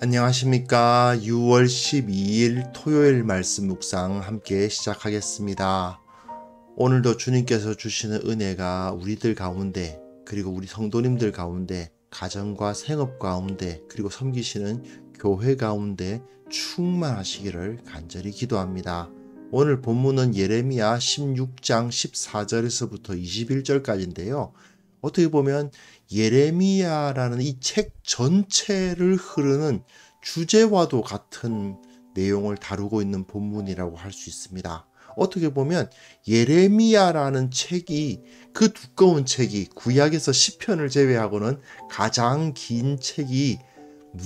안녕하십니까. 6월 12일 토요일 말씀 묵상 함께 시작하겠습니다. 오늘도 주님께서 주시는 은혜가 우리들 가운데, 그리고 우리 성도님들 가운데, 가정과 생업 가운데, 그리고 섬기시는 교회 가운데 충만하시기를 간절히 기도합니다. 오늘 본문은 예레미야 16장 14절에서부터 21절까지인데요. 어떻게 보면 예레미야라는 이 책 전체를 흐르는 주제와도 같은 내용을 다루고 있는 본문이라고 할 수 있습니다. 어떻게 보면 예레미야라는 책이, 그 두꺼운 책이, 구약에서 시편을 제외하고는 가장 긴 책이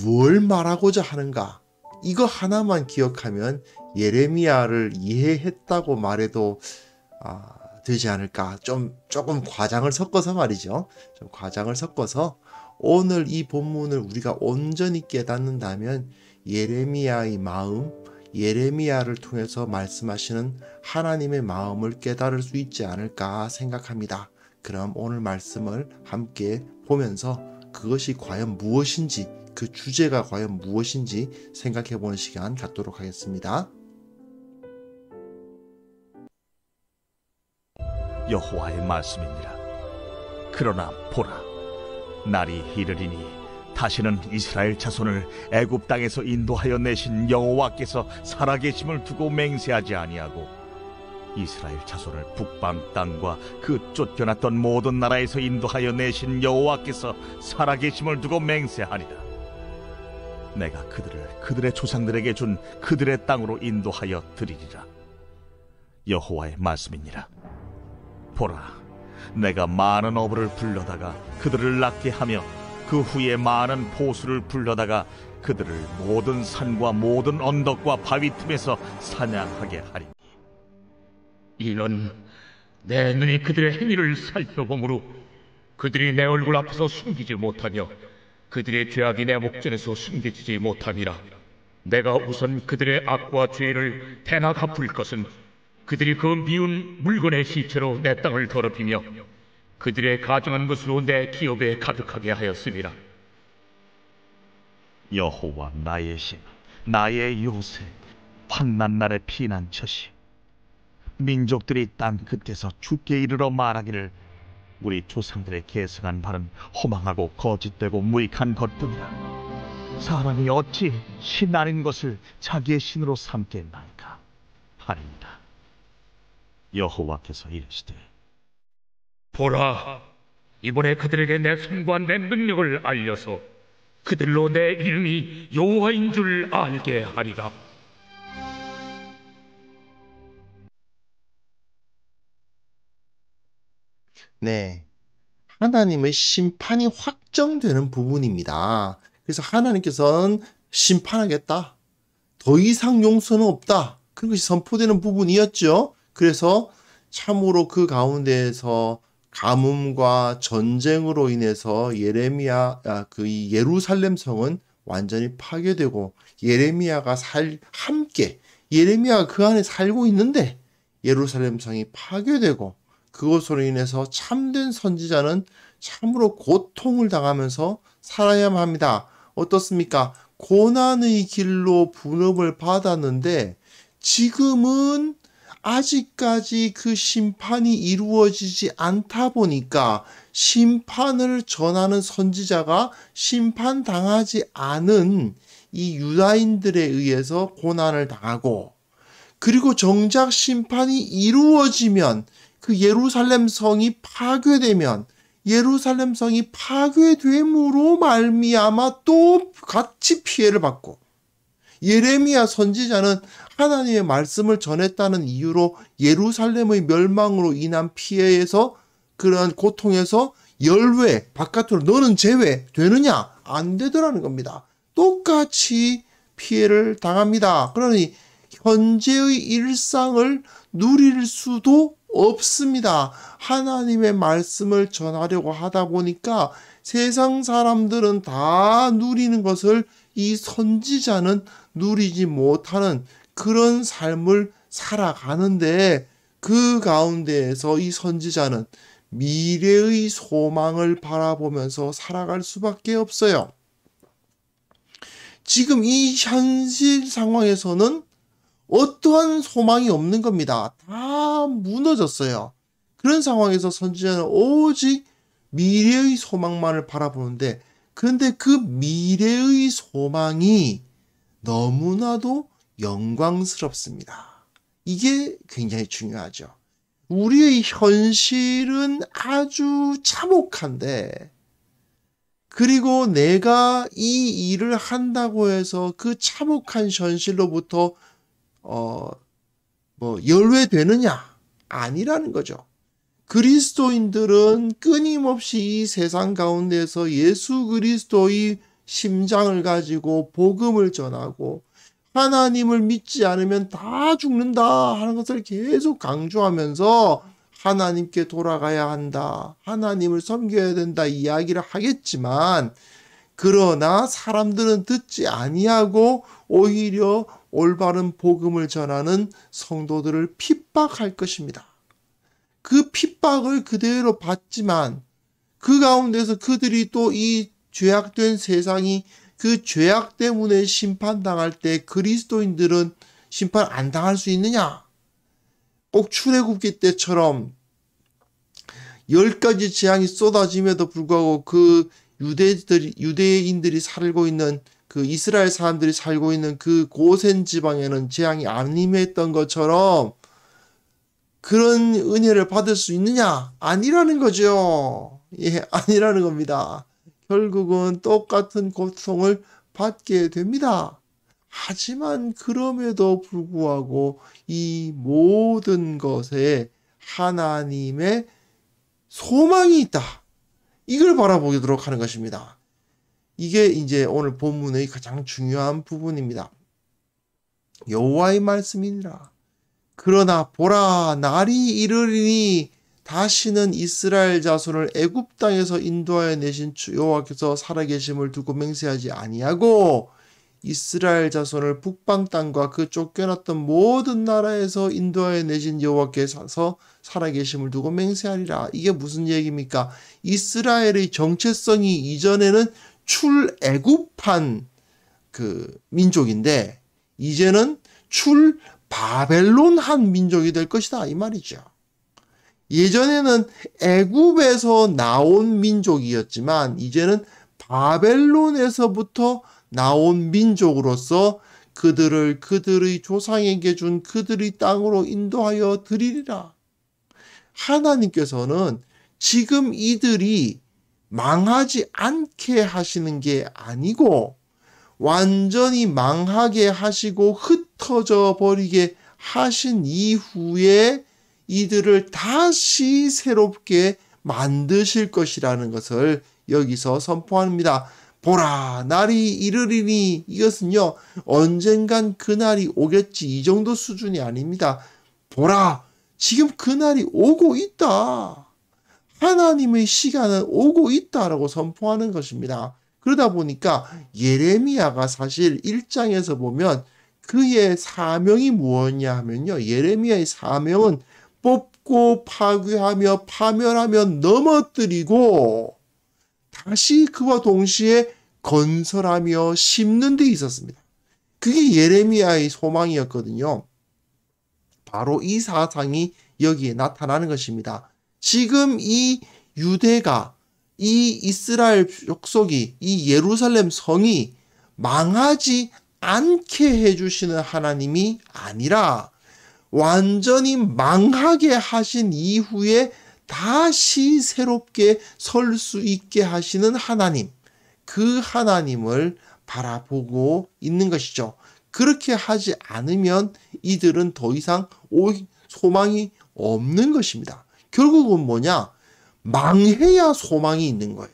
뭘 말하고자 하는가, 이거 하나만 기억하면 예레미야를 이해했다고 말해도 되지 않을까. 조금 과장을 섞어서 말이죠. 좀 과장을 섞어서 오늘 이 본문을 우리가 온전히 깨닫는다면 예레미야의 마음, 예레미야를 통해서 말씀하시는 하나님의 마음을 깨달을 수 있지 않을까 생각합니다. 그럼 오늘 말씀을 함께 보면서 그것이 과연 무엇인지, 그 주제가 과연 무엇인지 생각해보는 시간 갖도록 하겠습니다. 여호와의 말씀이니라. 그러나 보라, 날이 이르리니 다시는 이스라엘 자손을 애굽 땅에서 인도하여 내신 여호와께서 살아계심을 두고 맹세하지 아니하고 이스라엘 자손을 북방 땅과 그 쫓겨났던 모든 나라에서 인도하여 내신 여호와께서 살아계심을 두고 맹세하리라. 내가 그들을 그들의 조상들에게 준 그들의 땅으로 인도하여 드리리라. 여호와의 말씀이니라. 보라, 내가 많은 어부를 불러다가 그들을 낫게 하며 그 후에 많은 포수를 불러다가 그들을 모든 산과 모든 언덕과 바위 틈에서 사냥하게 하리니 이는 내 눈이 그들의 행위를 살펴보므로 그들이 내 얼굴 앞에서 숨기지 못하며 그들의 죄악이 내 목전에서 숨겨지지 못함이라. 내가 우선 그들의 악과 죄를 대나 갚을 것은 그들이 그 미운 물건의 시체로 내 땅을 더럽히며 그들의 가증한 것으로 내 기업에 가득하게 하였음이라. 여호와 나의 신, 나의 요새, 환난 날의 피난처시. 민족들이 땅 끝에서 주께 이르러 말하기를 우리 조상들의 계승한 바는 허망하고 거짓되고 무익한 것들이라. 사람이 어찌 신 아닌 것을 자기의 신으로 삼겠나이까 하리이다. 여호와께서 이르시되, 보라, 이번에 그들에게 내 손과 내 능력을 알려서 그들로 내 이름이 여호와인 줄 알게 하리라. 네, 하나님의 심판이 확정되는 부분입니다. 그래서 하나님께서는 심판하겠다, 더 이상 용서는 없다, 그것이 선포되는 부분이었죠. 그래서 참으로 그 가운데에서 가뭄과 전쟁으로 인해서 그 예루살렘 성은 완전히 파괴되고 예레미야가 그 안에 살고 있는데 예루살렘 성이 파괴되고, 그것으로 인해서 참된 선지자는 참으로 고통을 당하면서 살아야만 합니다. 어떻습니까? 고난의 길로 부름을 받았는데 지금은 아직까지 그 심판이 이루어지지 않다 보니까 심판을 전하는 선지자가 심판당하지 않은 이 유다인들에 의해서 고난을 당하고, 그리고 정작 심판이 이루어지면, 그 예루살렘 성이 파괴되면, 예루살렘 성이 파괴됨으로 말미암아 또 같이 피해를 받고, 예레미야 선지자는 하나님의 말씀을 전했다는 이유로 예루살렘의 멸망으로 인한 피해에서, 그러한 고통에서 열외 바깥으로 너는 제외되느냐? 안 되더라는 겁니다. 똑같이 피해를 당합니다. 그러니 현재의 일상을 누릴 수도 없습니다. 하나님의 말씀을 전하려고 하다 보니까 세상 사람들은 다 누리는 것을 이 선지자는 누리지 못하는 그런 삶을 살아가는데, 그 가운데에서 이 선지자는 미래의 소망을 바라보면서 살아갈 수밖에 없어요. 지금 이 현실 상황에서는 어떠한 소망이 없는 겁니다. 다 무너졌어요. 그런 상황에서 선지자는 오직 미래의 소망만을 바라보는데, 그런데 그 미래의 소망이 너무나도 영광스럽습니다. 이게 굉장히 중요하죠. 우리의 현실은 아주 참혹한데, 그리고 내가 이 일을 한다고 해서 그 참혹한 현실로부터 열외되느냐? 아니라는 거죠. 그리스도인들은 끊임없이 이 세상 가운데서 예수 그리스도의 심장을 가지고 복음을 전하고 하나님을 믿지 않으면 다 죽는다 하는 것을 계속 강조하면서 하나님께 돌아가야 한다, 하나님을 섬겨야 된다 이야기를 하겠지만, 그러나 사람들은 듣지 아니하고 오히려 올바른 복음을 전하는 성도들을 핍박할 것입니다. 그 핍박을 그대로 받지만 그 가운데서 그들이 또 이 죄악된 세상이 그 죄악 때문에 심판당할 때 그리스도인들은 심판 안 당할 수 있느냐? 꼭 출애굽기 때처럼 10가지 재앙이 쏟아짐에도 불구하고 그 유대인들이 살고 있는 그 이스라엘 사람들이 살고 있는 그 고센 지방에는 재앙이 안 임했던 것처럼 그런 은혜를 받을 수 있느냐? 아니라는 거죠. 예, 아니라는 겁니다. 결국은 똑같은 고통을 받게 됩니다. 하지만 그럼에도 불구하고 이 모든 것에 하나님의 소망이 있다. 이걸 바라보도록 하는 것입니다. 이게 이제 오늘 본문의 가장 중요한 부분입니다. 여호와의 말씀이니라. 그러나 보라, 날이 이르리니 다시는 이스라엘 자손을 애굽 땅에서 인도하여 내신 여호와께서 살아계심을 두고 맹세하지 아니하고 이스라엘 자손을 북방 땅과 그 쫓겨났던 모든 나라에서 인도하여 내신 여호와께서 살아계심을 두고 맹세하리라. 이게 무슨 얘기입니까? 이스라엘의 정체성이 이전에는 출애굽한 그 민족인데 이제는 출바벨론한 민족이 될 것이다 이 말이죠. 예전에는 애굽에서 나온 민족이었지만 이제는 바벨론에서부터 나온 민족으로서 그들을 그들의 조상에게 준 그들의 땅으로 인도하여 드리리라. 하나님께서는 지금 이들이 망하지 않게 하시는 게 아니고 완전히 망하게 하시고 흩어져 버리게 하신 이후에 이들을 다시 새롭게 만드실 것이라는 것을 여기서 선포합니다. 보라, 날이 이르리니, 이것은요 언젠간 그날이 오겠지 이 정도 수준이 아닙니다. 보라, 지금 그날이 오고 있다. 하나님의 시간은 오고 있다라고 선포하는 것입니다. 그러다 보니까 예레미야가 사실 1장에서 보면 그의 사명이 무엇이냐 하면요, 예레미야의 사명은 뽑고 파괴하며 파멸하며 넘어뜨리고 다시 그와 동시에 건설하며 심는 데 있었습니다. 그게 예레미야의 소망이었거든요. 바로 이 사상이 여기에 나타나는 것입니다. 지금 이 유대가, 이 이스라엘 족속이, 이 예루살렘 성이 망하지 않게 해주시는 하나님이 아니라 완전히 망하게 하신 이후에 다시 새롭게 설 수 있게 하시는 하나님, 그 하나님을 바라보고 있는 것이죠. 그렇게 하지 않으면 이들은 더 이상 소망이 없는 것입니다. 결국은 뭐냐? 망해야 소망이 있는 거예요.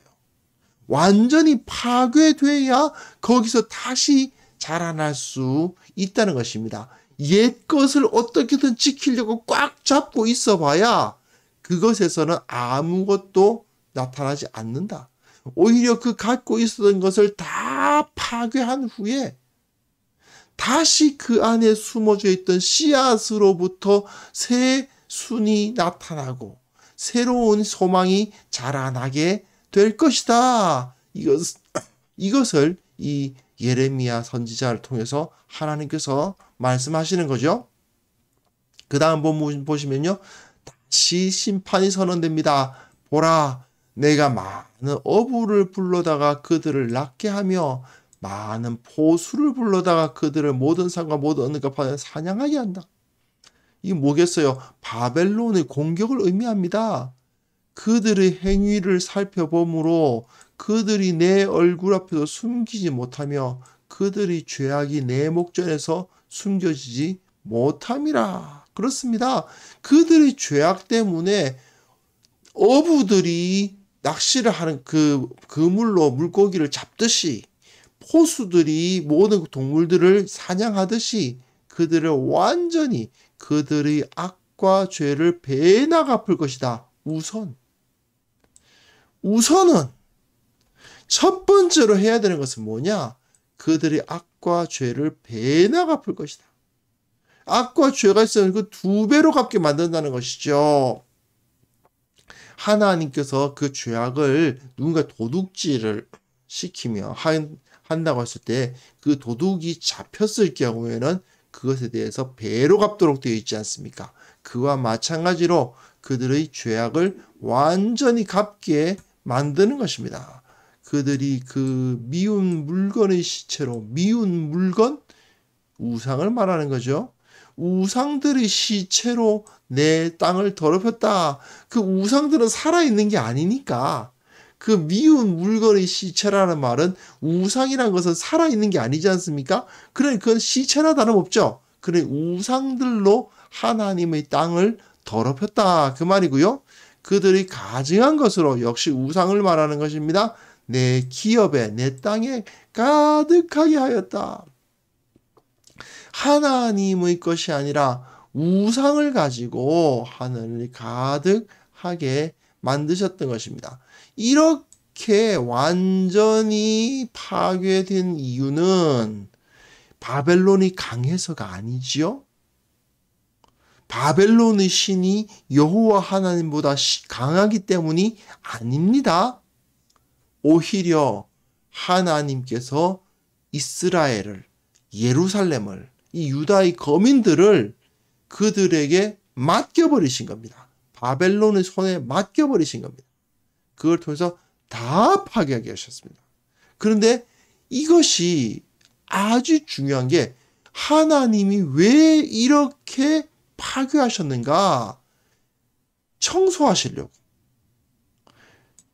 완전히 파괴돼야 거기서 다시 자라날 수 있다는 것입니다. 옛 것을 어떻게든 지키려고 꽉 잡고 있어 봐야 그것에서는 아무것도 나타나지 않는다. 오히려 그 갖고 있었던 것을 다 파괴한 후에 다시 그 안에 숨어져 있던 씨앗으로부터 새 순이 나타나고 새로운 소망이 자라나게 될 것이다. 이것을 이 예레미야 선지자를 통해서 하나님께서 말씀하시는 거죠. 그 다음 보시면요. 다시 심판이 선언됩니다. 보라, 내가 많은 어부를 불러다가 그들을 낫게 하며 많은 포수를 불러다가 그들을 모든 산과 모든 언덕과 바다에 사냥하게 한다. 이게 뭐겠어요? 바벨론의 공격을 의미합니다. 그들의 행위를 살펴보므로 그들이 내 얼굴 앞에서 숨기지 못하며 그들의 죄악이 내 목전에서 숨겨지지 못함이라. 그렇습니다. 그들의 죄악 때문에 어부들이 낚시를 하는 그 그물로 물고기를 잡듯이 포수들이 모든 동물들을 사냥하듯이 그들을 완전히 그들의 악과 죄를 배나 갚을 것이다. 우선은 첫 번째로 해야 되는 것은 뭐냐? 그들의 악과 죄를 배나 갚을 것이다. 악과 죄가 있으면 그 2배로 갚게 만든다는 것이죠. 하나님께서 그 죄악을 누군가 도둑질을 시키며 한다고 했을 때 그 도둑이 잡혔을 경우에는 그것에 대해서 배로 갚도록 되어 있지 않습니까? 그와 마찬가지로 그들의 죄악을 완전히 갚게 만드는 것입니다. 그들이 그 미운 물건의 시체로, 미운 물건? 우상을 말하는 거죠. 우상들의 시체로 내 땅을 더럽혔다. 그 우상들은 살아있는 게 아니니까 그 미운 물건의 시체라는 말은 우상이라는 것은 살아있는 게 아니지 않습니까? 그러니 그건 시체나 다름없죠. 그래 우상들로 하나님의 땅을 더럽혔다. 그 말이고요. 그들이 가증한 것으로 역시 우상을 말하는 것입니다. 내 기업에 내 땅에 가득하게 하였다. 하나님의 것이 아니라 우상을 가지고 하늘을 가득하게 만드셨던 것입니다. 이렇게 완전히 파괴된 이유는 바벨론이 강해서가 아니지요. 바벨론의 신이 여호와 하나님보다 강하기 때문이 아닙니다. 오히려 하나님께서 이스라엘을, 예루살렘을, 이 유다의 거민들을 그들에게 맡겨버리신 겁니다. 바벨론의 손에 맡겨버리신 겁니다. 그걸 통해서 다 파괴하게 하셨습니다. 그런데 이것이 아주 중요한 게 하나님이 왜 이렇게 파괴하셨는가? 청소하시려고.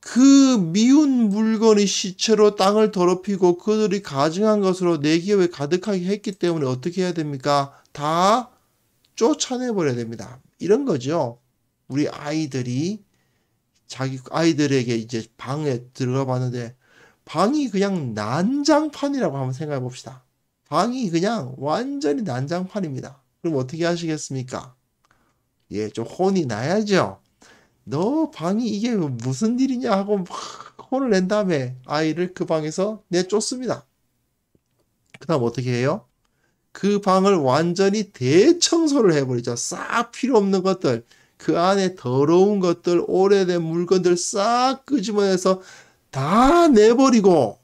그 미운 물건의 시체로 땅을 더럽히고 그들이 가증한 것으로 내 기업에 가득하게 했기 때문에 어떻게 해야 됩니까? 다 쫓아내버려야 됩니다. 이런 거죠. 우리 아이들이 자기 아이들에게 이제 방에 들어가 봤는데 방이 그냥 난장판이라고 한번 생각해 봅시다. 방이 그냥 완전히 난장판입니다. 그럼 어떻게 하시겠습니까? 예, 좀 혼이 나야죠. 너 방이 이게 무슨 일이냐 하고 막 혼을 낸 다음에 아이를 그 방에서 내쫓습니다. 그 다음 어떻게 해요? 그 방을 완전히 대청소를 해버리죠. 싹 필요 없는 것들, 그 안에 더러운 것들, 오래된 물건들 싹 끄집어내서 다 내버리고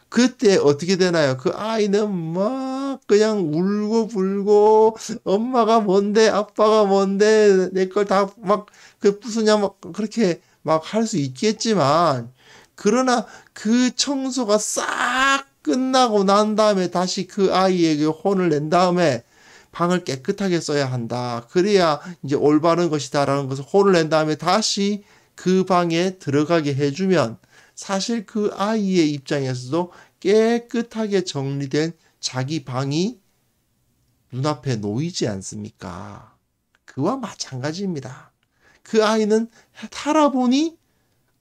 그때 어떻게 되나요? 그 아이는 막 그냥 울고 불고 엄마가 뭔데 아빠가 뭔데 내 걸 다 막 그 부수냐 막 그렇게 막 할 수 있겠지만 그러나 그 청소가 싹 끝나고 난 다음에 다시 그 아이에게 혼을 낸 다음에 방을 깨끗하게 써야 한다. 그래야 이제 올바른 것이다라는 것을 혼을 낸 다음에 다시 그 방에 들어가게 해주면 사실 그 아이의 입장에서도 깨끗하게 정리된 자기 방이 눈앞에 놓이지 않습니까? 그와 마찬가지입니다. 그 아이는 살아보니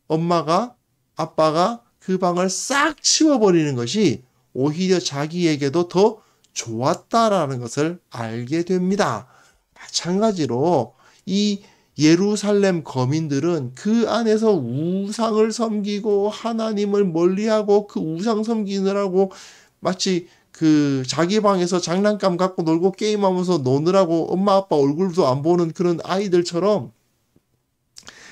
엄마가 아빠가 그 방을 싹 치워버리는 것이 오히려 자기에게도 더 좋았다라는 것을 알게 됩니다. 마찬가지로 이 예루살렘 거민들은 그 안에서 우상을 섬기고 하나님을 멀리하고 그 우상 섬기느라고 마치 그 자기 방에서 장난감 갖고 놀고 게임하면서 노느라고 엄마 아빠 얼굴도 안 보는 그런 아이들처럼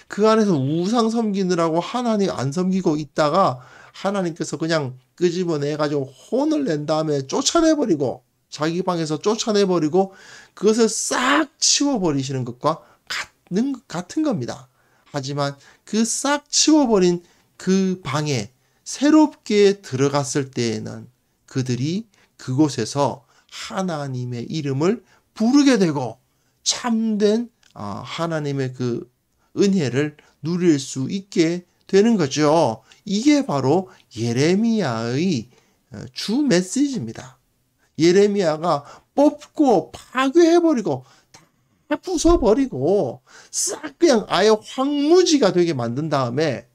그 안에서 우상 섬기느라고 하나님 안 섬기고 있다가 하나님께서 그냥 끄집어내가지고 혼을 낸 다음에 쫓아내버리고 자기 방에서 쫓아내버리고 그것을 싹 치워버리시는 것과 같은 겁니다. 하지만 그 싹 치워버린 그 방에 새롭게 들어갔을 때에는 그들이 그곳에서 하나님의 이름을 부르게 되고 참된 하나님의 그 은혜를 누릴 수 있게 되는 거죠. 이게 바로 예레미야의 주 메시지입니다. 예레미야가 뽑고 파괴해버리고 다 부숴버리고 싹 그냥 아예 황무지가 되게 만든 다음에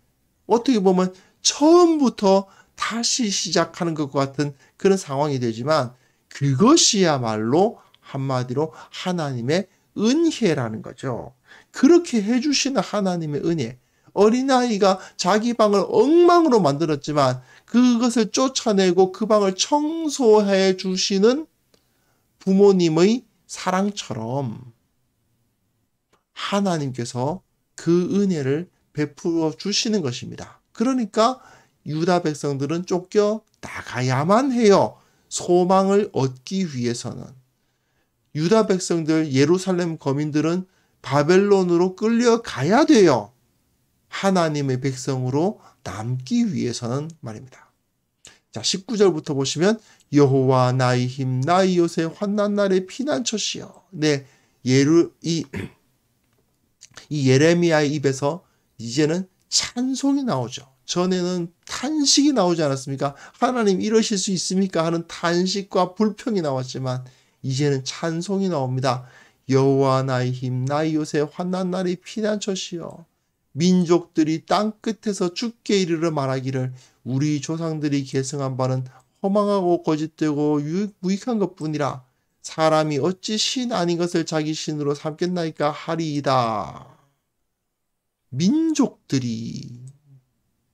어떻게 보면 처음부터 다시 시작하는 것과 같은 그런 상황이 되지만 그것이야말로 한마디로 하나님의 은혜라는 거죠. 그렇게 해주시는 하나님의 은혜. 어린아이가 자기 방을 엉망으로 만들었지만 그것을 쫓아내고 그 방을 청소해 주시는 부모님의 사랑처럼 하나님께서 그 은혜를 베풀어 주시는 것입니다. 그러니까 유다 백성들은 쫓겨 나가야만 해요. 소망을 얻기 위해서는. 유다 백성들, 예루살렘 거민들은 바벨론으로 끌려가야 돼요. 하나님의 백성으로 남기 위해서는 말입니다. 자, 19절부터 보시면 여호와 나의 힘 나의 요새 환난 날의 피난처시여. 네, 이 예레미야의 입에서 이제는 찬송이 나오죠. 전에는 탄식이 나오지 않았습니까? 하나님 이러실 수 있습니까? 하는 탄식과 불평이 나왔지만 이제는 찬송이 나옵니다. 여호와 나의 힘 나의 요새 환난 날의 피난처시여. 민족들이 땅 끝에서 죽게 이르러 말하기를 우리 조상들이 계승한 바는 허망하고 거짓되고 무익한 것뿐이라. 사람이 어찌 신 아닌 것을 자기 신으로 삼겠나이까 하리이다. 민족들이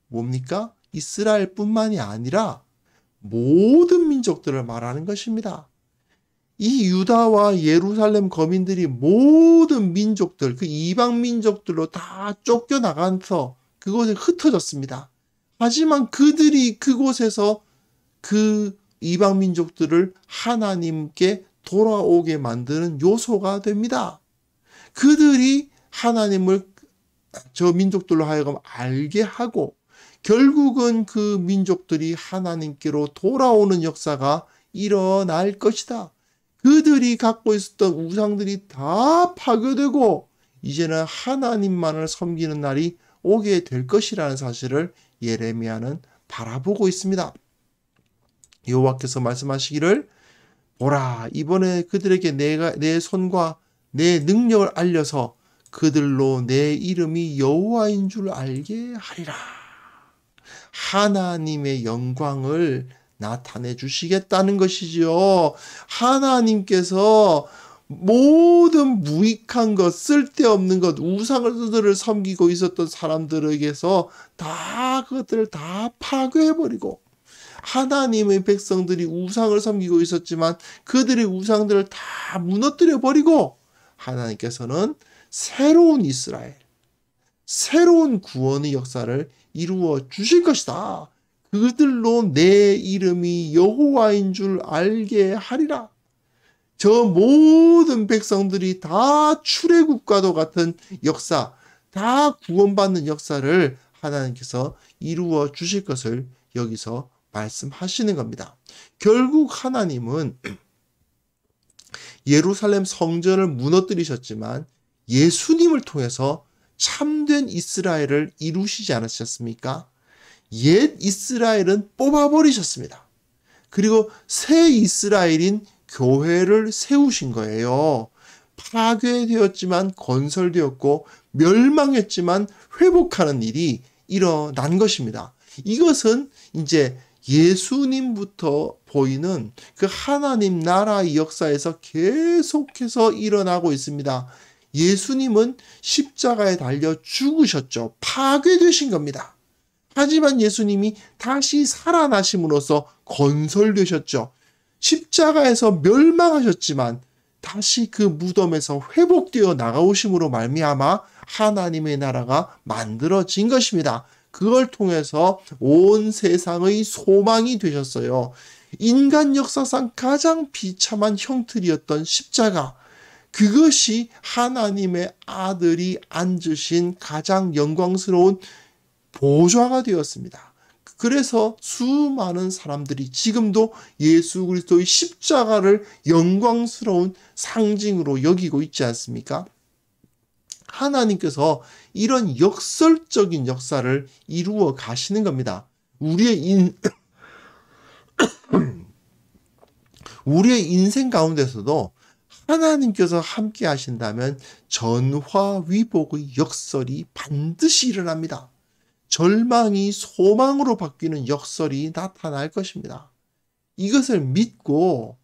뭡니까? 이스라엘뿐만이 아니라 모든 민족들을 말하는 것입니다. 이 유다와 예루살렘 거민들이 모든 민족들, 그 이방 민족들로 다 쫓겨나가서 그곳에 흩어졌습니다. 하지만 그들이 그곳에서 그 이방 민족들을 하나님께 돌아오게 만드는 요소가 됩니다. 그들이 하나님을 저 민족들로 하여금 알게 하고 결국은 그 민족들이 하나님께로 돌아오는 역사가 일어날 것이다. 그들이 갖고 있었던 우상들이 다 파괴되고 이제는 하나님만을 섬기는 날이 오게 될 것이라는 사실을 예레미야는 바라보고 있습니다. 여호와께서 말씀하시기를 보라 이번에 그들에게 내 손과 내 능력을 알려서 그들로 내 이름이 여호와인 줄 알게 하리라. 하나님의 영광을 나타내 주시겠다는 것이지요. 하나님께서 모든 무익한 것, 쓸데없는 것, 우상들을 섬기고 있었던 사람들에게서 다 그것들을 다 파괴해버리고 하나님의 백성들이 우상을 섬기고 있었지만 그들의 우상들을 다 무너뜨려버리고 하나님께서는 새로운 이스라엘, 새로운 구원의 역사를 이루어 주실 것이다. 그들로 내 이름이 여호와인 줄 알게 하리라. 저 모든 백성들이 다 출애굽과도 같은 역사, 다 구원받는 역사를 하나님께서 이루어 주실 것을 여기서 말씀하시는 겁니다. 결국 하나님은 예루살렘 성전을 무너뜨리셨지만 예수님을 통해서 참된 이스라엘을 이루시지 않으셨습니까? 옛 이스라엘은 뽑아버리셨습니다. 그리고 새 이스라엘인 교회를 세우신 거예요. 파괴되었지만 건설되었고 멸망했지만 회복하는 일이 일어난 것입니다. 이것은 이제 예수님부터 보이는 그 하나님 나라의 역사에서 계속해서 일어나고 있습니다. 예수님은 십자가에 달려 죽으셨죠. 파괴되신 겁니다. 하지만 예수님이 다시 살아나심으로써 건설되셨죠. 십자가에서 멸망하셨지만 다시 그 무덤에서 회복되어 나가오심으로 말미암아 하나님의 나라가 만들어진 것입니다. 그걸 통해서 온 세상의 소망이 되셨어요. 인간 역사상 가장 비참한 형틀이었던 십자가, 그것이 하나님의 아들이 앉으신 가장 영광스러운 보좌가 되었습니다. 그래서 수많은 사람들이 지금도 예수 그리스도의 십자가를 영광스러운 상징으로 여기고 있지 않습니까? 하나님께서 이런 역설적인 역사를 이루어 가시는 겁니다. 우리의 인생 가운데서도 하나님께서 함께 하신다면 전화위복의 역설이 반드시 일어납니다. 절망이 소망으로 바뀌는 역설이 나타날 것입니다. 이것을 믿고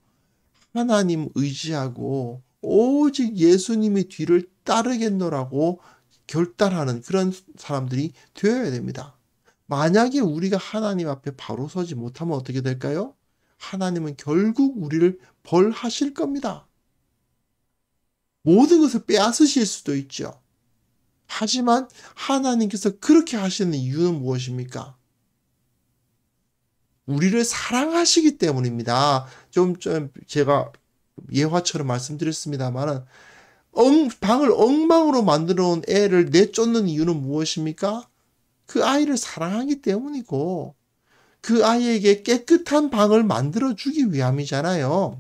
하나님 의지하고 오직 예수님의 뒤를 따르겠노라고 결단하는 그런 사람들이 되어야 됩니다. 만약에 우리가 하나님 앞에 바로 서지 못하면 어떻게 될까요? 하나님은 결국 우리를 벌하실 겁니다. 모든 것을 빼앗으실 수도 있죠. 하지만 하나님께서 그렇게 하시는 이유는 무엇입니까? 우리를 사랑하시기 때문입니다. 좀 제가 예화처럼 말씀드렸습니다만 방을 엉망으로 만들어 놓은 애를 내쫓는 이유는 무엇입니까? 그 아이를 사랑하기 때문이고 그 아이에게 깨끗한 방을 만들어 주기 위함이잖아요.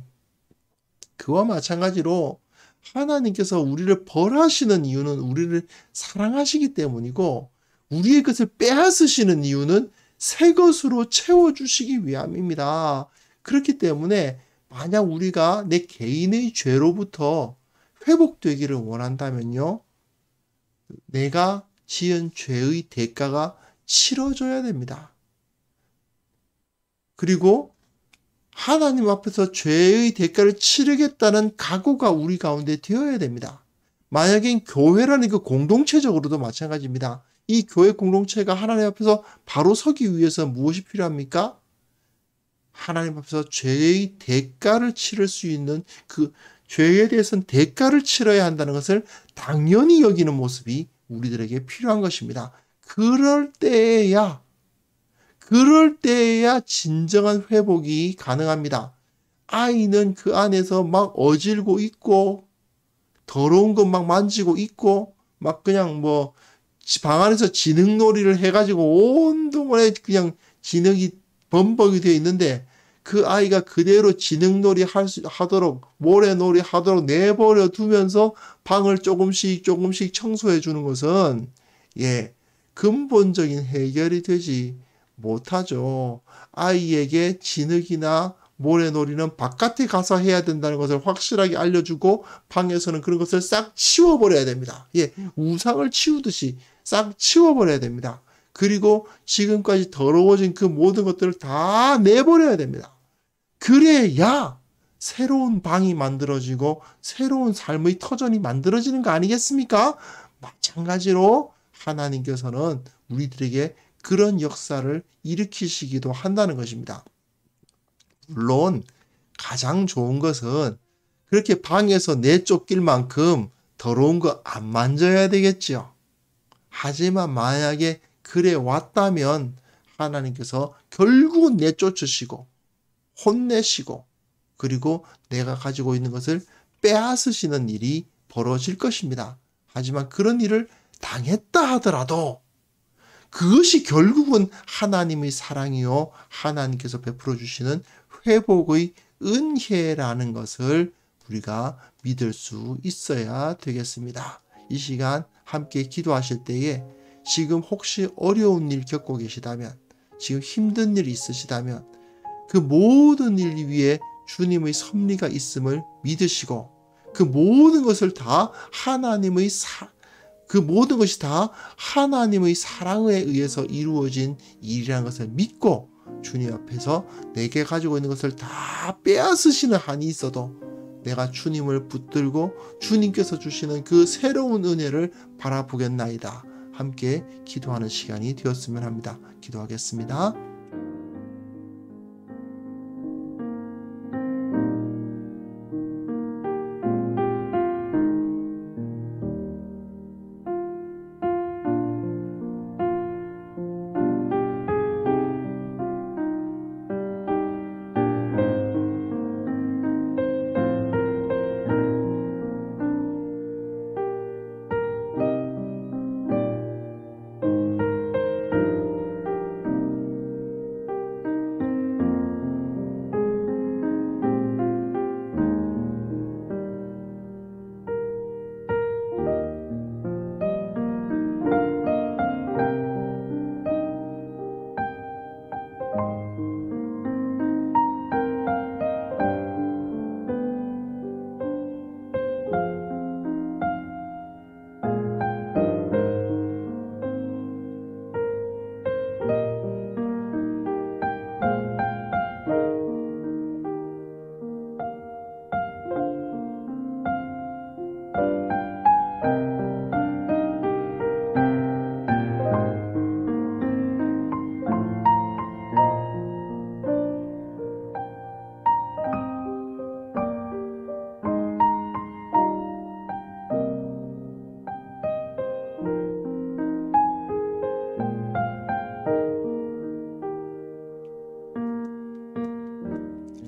그와 마찬가지로 하나님께서 우리를 벌하시는 이유는 우리를 사랑하시기 때문이고 우리의 것을 빼앗으시는 이유는 새 것으로 채워주시기 위함입니다. 그렇기 때문에 만약 우리가 내 개인의 죄로부터 회복되기를 원한다면요, 내가 지은 죄의 대가가 치러져야 됩니다. 그리고 하나님 앞에서 죄의 대가를 치르겠다는 각오가 우리 가운데 되어야 됩니다. 만약에 교회라는 그 공동체적으로도 마찬가지입니다. 이 교회 공동체가 하나님 앞에서 바로 서기 위해서 무엇이 필요합니까? 하나님 앞에서 죄의 대가를 치를 수 있는 그 죄에 대해서는 대가를 치러야 한다는 것을 당연히 여기는 모습이 우리들에게 필요한 것입니다. 그럴 때에야 진정한 회복이 가능합니다. 아이는 그 안에서 막 어질고 있고 더러운 것 막 만지고 있고 막 그냥 뭐 방 안에서 지능놀이를 해가지고 온동안에 그냥 지능이 범벅이 되어 있는데 그 아이가 그대로 지능놀이 하도록 모래놀이 하도록 내버려 두면서 방을 조금씩 청소해 주는 것은 근본적인 해결이 되지 못하죠. 아이에게 진흙이나 모래놀이는 바깥에 가서 해야 된다는 것을 확실하게 알려주고 방에서는 그런 것을 싹 치워버려야 됩니다. 우상을 치우듯이 싹 치워버려야 됩니다. 그리고 지금까지 더러워진 그 모든 것들을 다 내버려야 됩니다. 그래야 새로운 방이 만들어지고 새로운 삶의 터전이 만들어지는 거 아니겠습니까? 마찬가지로 하나님께서는 우리들에게 그런 역사를 일으키시기도 한다는 것입니다. 물론 가장 좋은 것은 그렇게 방에서 내쫓길 만큼 더러운 거 안 만져야 되겠죠. 하지만 만약에 그래 왔다면 하나님께서 결국은 내쫓으시고 혼내시고 그리고 내가 가지고 있는 것을 빼앗으시는 일이 벌어질 것입니다. 하지만 그런 일을 당했다 하더라도 그것이 결국은 하나님의 사랑이요 하나님께서 베풀어 주시는 회복의 은혜라는 것을 우리가 믿을 수 있어야 되겠습니다. 이 시간 함께 기도하실 때에 지금 혹시 어려운 일 겪고 계시다면, 지금 힘든 일 있으시다면 그 모든 일 위에 주님의 섭리가 있음을 믿으시고 그 모든 것을 다 그 모든 것이 다 하나님의 사랑에 의해서 이루어진 일이라는 것을 믿고 주님 앞에서 내게 가지고 있는 것을 다 빼앗으시는 한이 있어도 내가 주님을 붙들고 주님께서 주시는 그 새로운 은혜를 바라보겠나이다. 함께 기도하는 시간이 되었으면 합니다. 기도하겠습니다.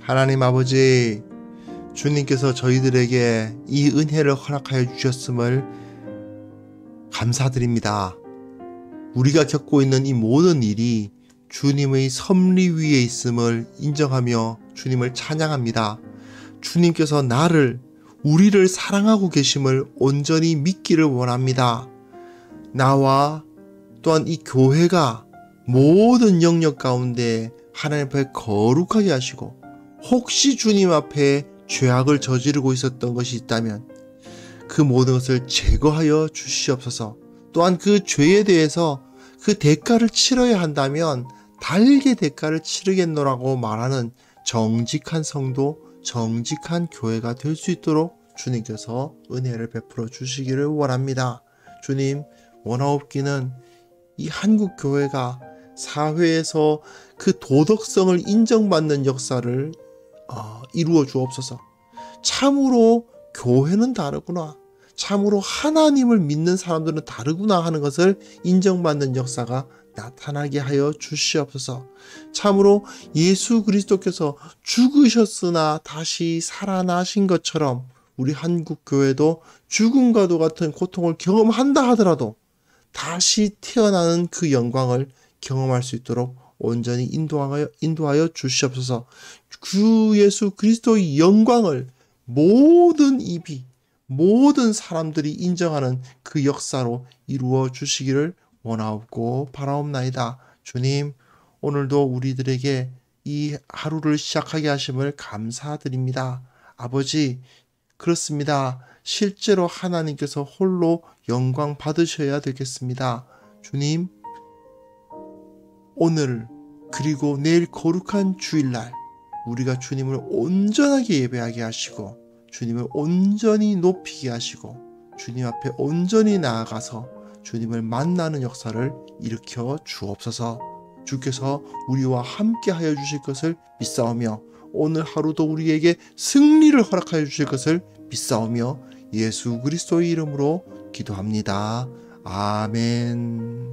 하나님 아버지, 주님께서 저희들에게 이 은혜를 허락하여 주셨음을 감사드립니다. 우리가 겪고 있는 이 모든 일이 주님의 섭리 위에 있음을 인정하며 주님을 찬양합니다. 주님께서 우리를 사랑하고 계심을 온전히 믿기를 원합니다. 나와 또한 이 교회가 모든 영역 가운데 하나님 앞에 거룩하게 하시고, 혹시 주님 앞에 죄악을 저지르고 있었던 것이 있다면 그 모든 것을 제거하여 주시옵소서. 또한 그 죄에 대해서 그 대가를 치러야 한다면 달게 대가를 치르겠노라고 말하는 정직한 성도, 정직한 교회가 될 수 있도록 주님께서 은혜를 베풀어 주시기를 원합니다. 주님, 원하옵기는 이 한국 교회가 사회에서 그 도덕성을 인정받는 역사를 이루어 주옵소서. 참으로 교회는 다르구나, 참으로 하나님을 믿는 사람들은 다르구나 하는 것을 인정받는 역사가 나타나게 하여 주시옵소서. 참으로 예수 그리스도께서 죽으셨으나 다시 살아나신 것처럼 우리 한국 교회도 죽음과도 같은 고통을 경험한다 하더라도 다시 태어나는 그 영광을 경험할 수 있도록 온전히 인도하여 주시옵소서. 주 예수 그리스도의 영광을 모든 입이, 모든 사람들이 인정하는 그 역사로 이루어 주시기를 원하옵고 바라옵나이다. 주님, 오늘도 우리들에게 이 하루를 시작하게 하심을 감사드립니다. 아버지, 그렇습니다. 실제로 하나님께서 홀로 영광 받으셔야 되겠습니다. 주님, 오늘 그리고 내일 거룩한 주일날 우리가 주님을 온전하게 예배하게 하시고, 주님을 온전히 높이게 하시고, 주님 앞에 온전히 나아가서 주님을 만나는 역사를 일으켜 주옵소서. 주께서 우리와 함께 하여 주실 것을 믿사오며 오늘 하루도 우리에게 승리를 허락하여 주실 것을 믿사오며 예수 그리스도의 이름으로 기도합니다. 아멘.